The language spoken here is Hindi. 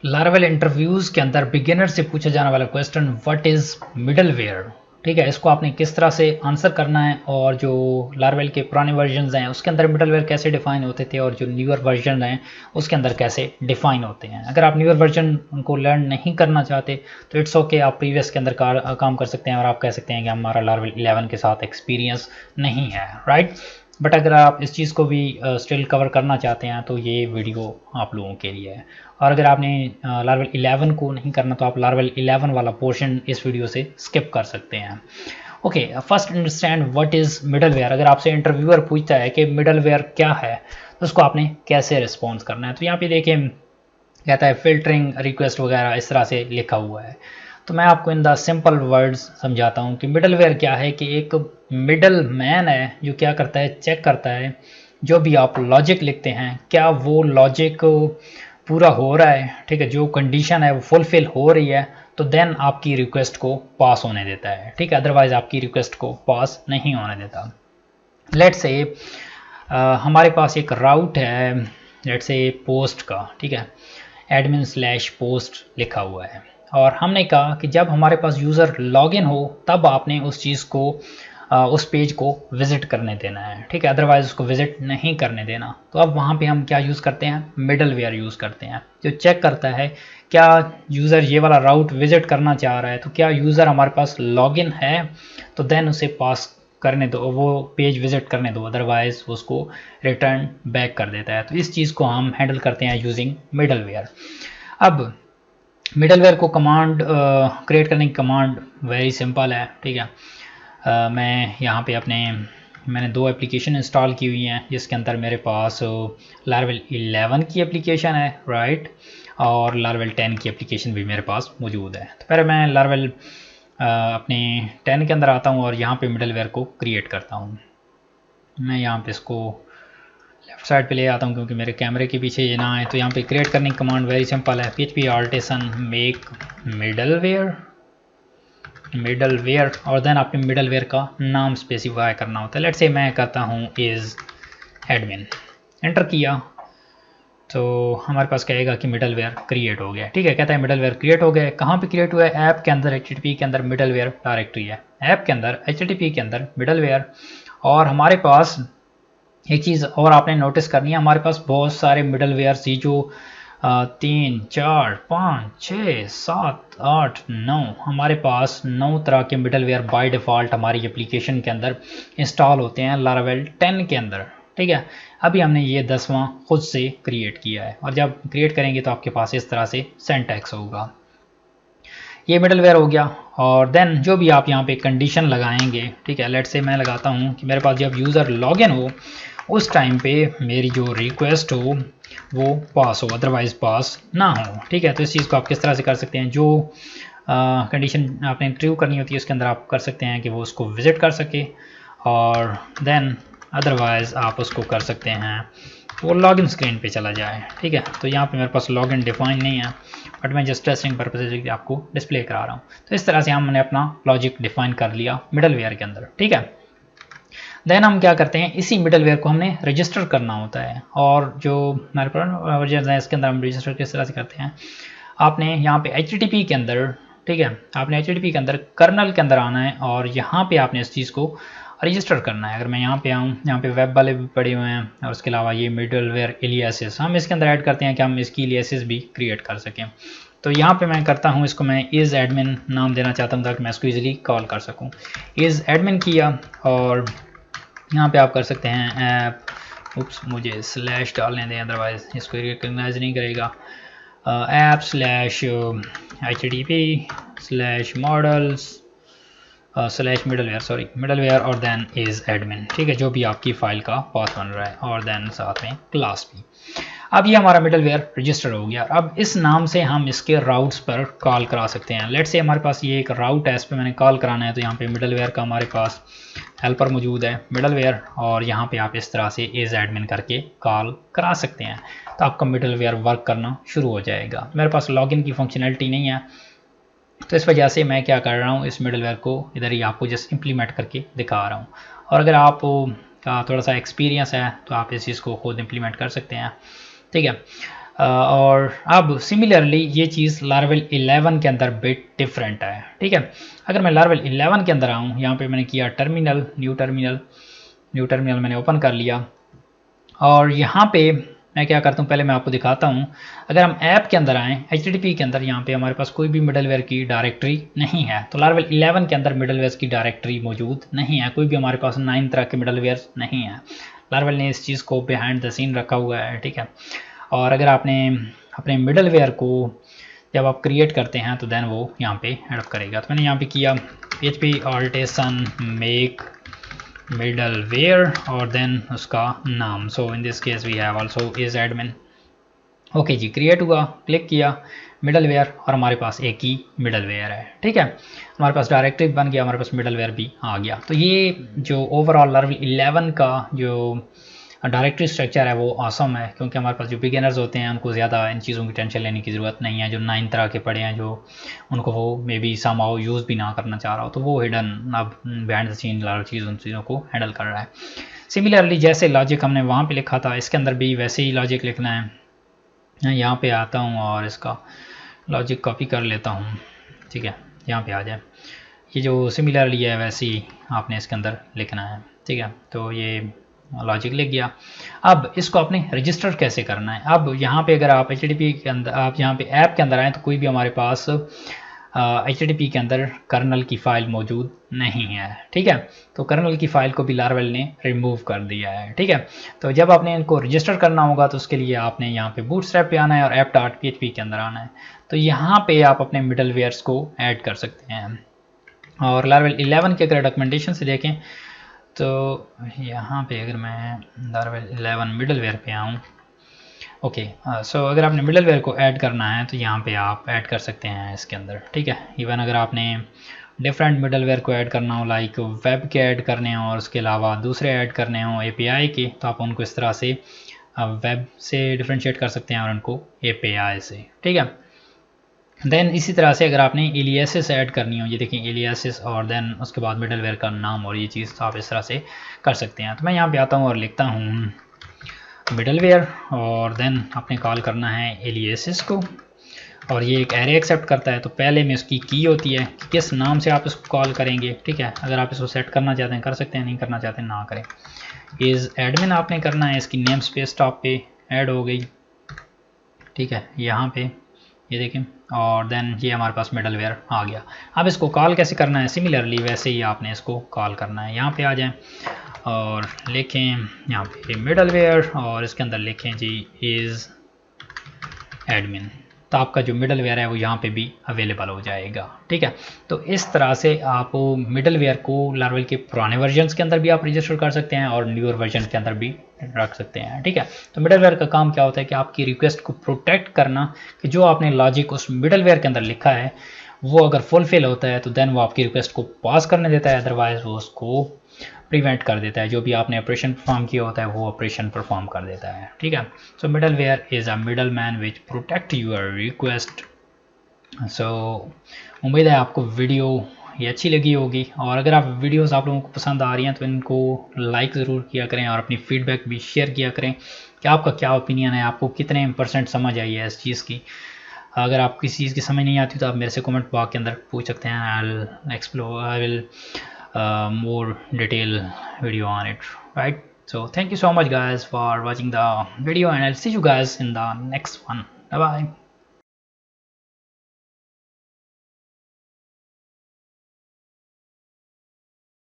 लार्वल इंटरव्यूज़ के अंदर बिगिनर से पूछा जाने वाला क्वेश्चन व्हाट इज़ मिडलवेयर। ठीक है, इसको आपने किस तरह से आंसर करना है और जो लार्वल के पुराने वर्जन हैं उसके अंदर मिडलवेयर कैसे डिफाइन होते थे और जो न्यूअर वर्जन हैं उसके अंदर कैसे डिफाइन होते हैं। अगर आप न्यूअर वर्जन को लर्न नहीं करना चाहते तो इट्स ओके, आप प्रीवियस के अंदर काम कर सकते हैं और आप कह सकते हैं कि हमारा लार्वल 11 के साथ एक्सपीरियंस नहीं है, राइट। बट अगर आप इस चीज़ को भी स्टिल कवर करना चाहते हैं तो ये वीडियो आप लोगों के लिए है। और अगर आपने लार्वल 11 को नहीं करना तो आप लार्वल 11 वाला पोर्शन इस वीडियो से स्किप कर सकते हैं। Okay, first understand what is middleware. अगर आपसे इंटरव्यूअर पूछता है कि मिडलवेयर क्या है तो उसको आपने कैसे रिस्पॉन्स करना है। तो यहाँ पे देखिए कहता है फिल्टरिंग रिक्वेस्ट वगैरह इस तरह से लिखा हुआ है। तो मैं आपको इन द सिंपल वर्ड्स समझाता हूँ कि मिडलवेयर क्या है। कि एक मिडल मैन है जो क्या करता है, चेक करता है जो भी आप लॉजिक लिखते हैं क्या वो लॉजिक पूरा हो रहा है, ठीक है, जो कंडीशन है वो फुलफिल हो रही है तो देन आपकी रिक्वेस्ट को पास होने देता है, ठीक है, अदरवाइज आपकी रिक्वेस्ट को पास नहीं होने देता। लेट्स से हमारे पास एक राउट है, लेट्स से पोस्ट का, ठीक है, admin/post लिखा हुआ है और हमने कहा कि जब हमारे पास यूज़र लॉगिन हो तब आपने उस चीज़ को उस पेज को विज़िट करने देना है, ठीक है, अदरवाइज़ उसको विज़िट नहीं करने देना। तो अब वहाँ पे हम क्या यूज़ करते हैं, मिडलवेयर यूज़ करते हैं जो चेक करता है क्या यूज़र ये वाला राउट विज़िट करना चाह रहा है तो क्या यूज़र हमारे पास लॉगिन है तो देन उसे पास करने दो, वो पेज विज़िट करने दो, अदरवाइज़ उसको रिटर्न बैक कर देता है। तो इस चीज़ को हम हैंडल करते हैं यूजिंग मिडलवेयर। अब मिडलवेयर को कमांड क्रिएट करने की कमांड वेरी सिंपल है, ठीक है। मैं यहाँ पे मैंने 2 एप्लीकेशन इंस्टॉल की हुई हैं जिसके अंदर मेरे पास लार्वल 11 की एप्लीकेशन है, राइट, और लार्वल 10 की एप्लीकेशन भी मेरे पास मौजूद है। तो पहले मैं लार्वल अपने 10 के अंदर आता हूँ और यहाँ पे मिडलवेयर को क्रिएट करता हूँ। मैं यहाँ पे इसको लेफ्ट साइड पे ले आता हूँ क्योंकि मेरे कैमरे के पीछे ये ना है। तो यहाँ पे क्रिएट करने की कमांड वेरी सिंपल है, php artisan मेक मिडलवेयर और देन आपने मिडलवेयर का नाम स्पेसिफाई करना होता है। लेट्स से मैं कहता हूँ इज़ एडमिन, एंटर किया तो हमारे पास कहेगा कि मिडलवेयर क्रिएट हो गया, ठीक है, कहता है मिडलवेयर क्रिएट हो गया। कहाँ पे क्रिएट हुआ है, ऐप के अंदर, HTTP के अंदर मिडलवेयर डायरेक्टरी है, ऐप के अंदर HTTP के अंदर मिडलवेयर। और हमारे पास एक चीज़ और आपने नोटिस करनी है, हमारे पास बहुत सारे मिडलवेयर थी जो 3 4 5 6 7 8 9 हमारे पास 9 तरह के मिडलवेयर बाय डिफ़ॉल्ट हमारी एप्लीकेशन के अंदर इंस्टॉल होते हैं लारावेल 10 के अंदर, ठीक है। अभी हमने ये 10वां खुद से क्रिएट किया है और जब क्रिएट करेंगे तो आपके पास इस तरह से सिंटैक्स होगा। ये मिडलवेयर हो गया और देन जो भी आप यहाँ पे कंडीशन लगाएंगे, ठीक है, लेट्स से मैं लगाता हूँ कि मेरे पास जब यूज़र लॉगिन हो उस टाइम पे मेरी जो रिक्वेस्ट हो वो पास हो, अदरवाइज़ पास ना हो, ठीक है। तो इस चीज़ को आप किस तरह से कर सकते हैं, जो कंडीशन आपने ट्रू करनी होती है उसके अंदर आप कर सकते हैं कि वो उसको विज़िट कर सके और देन अदरवाइज़ आप उसको कर सकते हैं वो लॉगिन स्क्रीन पे चला जाए, ठीक है। तो यहाँ पे मेरे पास लॉगिन डिफाइन नहीं है बट मैं जस्ट टेस्टिंग पर्पज से आपको डिस्प्ले करा रहा हूँ। तो इस तरह से हमने अपना लॉजिक डिफाइन कर लिया मिडलवेयर के अंदर, ठीक है। देन हम क्या करते हैं, इसी मिडलवेयर को हमने रजिस्टर करना होता है और जो हमारे वर्जन है इसके अंदर हम रजिस्टर किस तरह से करते हैं, आपने यहाँ पे HTTP के अंदर, ठीक है, आपने HTTP के अंदर कर्नल के अंदर आना है और यहाँ पे आपने इस चीज़ को रजिस्टर करना है। अगर मैं यहाँ पे आऊँ, यहाँ पे वेब वाले भी पड़े हुए हैं और उसके अलावा ये मिडलवेयर एलियासेस हम इसके अंदर ऐड करते हैं कि हम इसकी एलियासेस भी क्रिएट कर सकें। तो यहाँ पे मैं करता हूँ, इसको मैं इज़ एडमिन नाम देना चाहता हूँ ताकि मैं इसको ईजिली कॉल कर सकूँ। इज़ एडमिन किया और यहाँ पे आप कर सकते हैं ऐप, उप्स मुझे स्लैश डालने दें अदरवाइज़ इसको रिकग्नाइज नहीं करेगा, app/http/models/middleware और देन इज़ एडमिन, ठीक है, जो भी आपकी फ़ाइल का पाथ बन रहा है और देन साथ में क्लास भी। अब ये हमारा मिडलवेयर रजिस्टर हो गया। अब इस नाम से हम इसके राउट्स पर कॉल करा सकते हैं। लेट्स से हमारे पास ये एक राउट है, इस पर मैंने कॉल कराना है तो यहाँ पे मिडलवेयर का हमारे पास हेल्पर मौजूद है मिडलवेयर और यहाँ पे आप इस तरह से इज़ एडमिन करके कॉल करा सकते हैं तो आपका मिडलवेयर वर्क करना शुरू हो जाएगा। मेरे पास लॉगिन की फंक्शनलिटी नहीं है तो इस वजह से मैं क्या कर रहा हूँ, इस मिडलवेयर को इधर ही आपको जस्ट इम्प्लीमेंट करके दिखा रहा हूँ। और अगर आप का थोड़ा सा एक्सपीरियंस है तो आप इस चीज़ को खुद इम्प्लीमेंट कर सकते हैं, ठीक है। और अब सिमिलरली ये चीज़ लार्वल 11 के अंदर बिट डिफरेंट है, ठीक है। अगर मैं लार्वल 11 के अंदर आऊँ, यहाँ पे मैंने किया टर्मिनल, न्यू टर्मिनल मैंने ओपन कर लिया, और यहाँ पे मैं क्या करता हूँ, पहले मैं आपको दिखाता हूँ। अगर हम ऐप के अंदर आएँ, HTTP के अंदर, यहाँ पे हमारे पास कोई भी मिडलवेयर की डायरेक्टरी नहीं है, तो लार्वल 11 के अंदर मिडलवेयर की डायरेक्टरी मौजूद नहीं है, कोई भी हमारे पास 9 तरह के मिडलवेयर नहीं है। लार्वल ने इस चीज़ को बिहाइंड द सीन रखा हुआ है, ठीक है। और अगर आपने अपने मिडलवेयर को जब आप क्रिएट करते हैं तो देन वो यहाँ पे हेल्प करेगा। तो मैंने यहाँ पे किया PHP ऑल्टेशन मेक मिडलवेयर और देन उसका नाम, so in this case we have also is admin. Okay जी, क्रिएट हुआ, क्लिक किया मिडलवेयर, और हमारे पास एक ही मिडलवेयर है, ठीक है। हमारे पास डायरेक्टरी बन गया, हमारे पास मिडलवेयर भी आ गया। तो ये जो ओवरऑल लार्वल 11 का जो डायरेक्टरी स्ट्रक्चर है वो ऑसम है, क्योंकि हमारे पास जो बिगिनर्स होते हैं उनको ज़्यादा इन चीज़ों की टेंशन लेने की ज़रूरत नहीं है। जो 9 तरह के पड़े हैं, जो उनको वो मे बी समाओ यूज़ भी ना करना चाह रहा हो, तो वो हिडन अब बिहाइंड द सीन लार्व चीज़ उन चीज़ों को हैंडल कर रहा है। सिमिलरली जैसे लॉजिक हमने वहाँ पे लिखा था, इसके अंदर भी वैसे ही लॉजिक लिखना है। मैं यहाँ पे आता हूँ और इसका लॉजिक कॉपी कर लेता हूँ, ठीक है, यहाँ पे आ जाए। ये जो सिमिलरली है वैसे ही आपने इसके अंदर लिखना है, ठीक है। तो ये लॉजिक लिख गया। अब इसको आपने रजिस्टर कैसे करना है। अब यहाँ पे अगर आप HTTP के अंदर, आप यहाँ पे ऐप के अंदर आए, तो कोई भी हमारे पास HTTP के अंदर कर्नल की फ़ाइल मौजूद नहीं है, ठीक है। तो कर्नल की फ़ाइल को भी लार्वल ने रिमूव कर दिया है, ठीक है। तो जब आपने इनको रजिस्टर करना होगा तो उसके लिए आपने यहाँ पे बूटस्ट्रैप पे आना है और app.php के अंदर आना है। तो यहाँ पे आप अपने मिडलवेयर्स को ऐड कर सकते हैं। और लार्वल 11 के अगर डॉक्यूमेंटेशन से देखें तो यहाँ पे अगर मैं लार्वल 11 मिडलवेयर पे आऊँ, ओके, सो अगर आपने मिडलवेयर को ऐड करना है तो यहाँ पे आप ऐड कर सकते हैं इसके अंदर, ठीक है। इवन अगर आपने डिफरेंट मिडलवेयर को ऐड करना हो, लाइक वेब के ऐड करने हो और उसके अलावा दूसरे ऐड करने हो API के, तो आप उनको इस तरह से वेब से डिफ्रेंशिएट कर सकते हैं और उनको API से, ठीक है। देन इसी तरह से अगर आपने एलियासेस ऐड करनी हो, ये देखिए एलियासेस, और देन उसके बाद मिडलवेयर का नाम और ये चीज़, तो आप इस तरह से कर सकते हैं। तो मैं यहाँ पे आता हूँ और लिखता हूँ मिडलवेयर, और देन आपने कॉल करना है एलियासेस को, और ये एक एरे एक्सेप्ट करता है। तो पहले में उसकी की होती है कि किस नाम से आप इसको कॉल करेंगे, ठीक है। अगर आप इसको सेट करना चाहते हैं कर सकते हैं, नहीं करना चाहते हैं ना करें। इज़ एडमिन आपने करना है, इसकी नेम स्पेस टॉप पे ऐड हो गई, ठीक है, यहाँ पे ये देखें, और देन ये हमारे पास मिडलवेयर आ गया। अब इसको कॉल कैसे करना है, सिमिलरली वैसे ही आपने इसको कॉल करना है। यहाँ पे आ जाएं और लिखें यहाँ पे मिडलवेयर, और इसके अंदर लिखें जी इज़ एडमिन, तो आपका जो मिडलवेयर है वो यहाँ पे भी अवेलेबल हो जाएगा, ठीक है। तो इस तरह से आप मिडलवेयर को लार्वल के पुराने वर्जन्स के अंदर भी आप रजिस्टर कर सकते हैं और न्यूअर वर्जन के अंदर भी रख सकते हैं, ठीक है। तो मिडलवेयर का काम क्या होता है कि आपकी रिक्वेस्ट को प्रोटेक्ट करना, कि जो आपने लॉजिक उस मिडलवेयर के अंदर लिखा है वो अगर फुलफिल होता है तो देन वो आपकी रिक्वेस्ट को पास करने देता है, अदरवाइज वो उसको प्रिवेंट कर देता है। जो भी आपने ऑपरेशन परफॉर्म किया होता है वो ऑपरेशन परफॉर्म कर देता है, ठीक है। So middleware is a middle man which protect your request. So उम्मीद है आपको वीडियो ये अच्छी लगी होगी, और अगर आप वीडियोस आप लोगों को पसंद आ रही हैं तो इनको लाइक ज़रूर किया करें और अपनी फीडबैक भी शेयर किया करें कि आपका क्या ओपिनियन है, आपको कितने % समझ आई है इस चीज़ की। अगर आप किसी चीज़ की समझ नहीं आती तो आप मेरे से कमेंट बॉक्स के अंदर पूछ सकते हैं। I will more detail video on it, right? So thank you so much guys for watching the video, and I'll see you guys in the next one. Bye bye.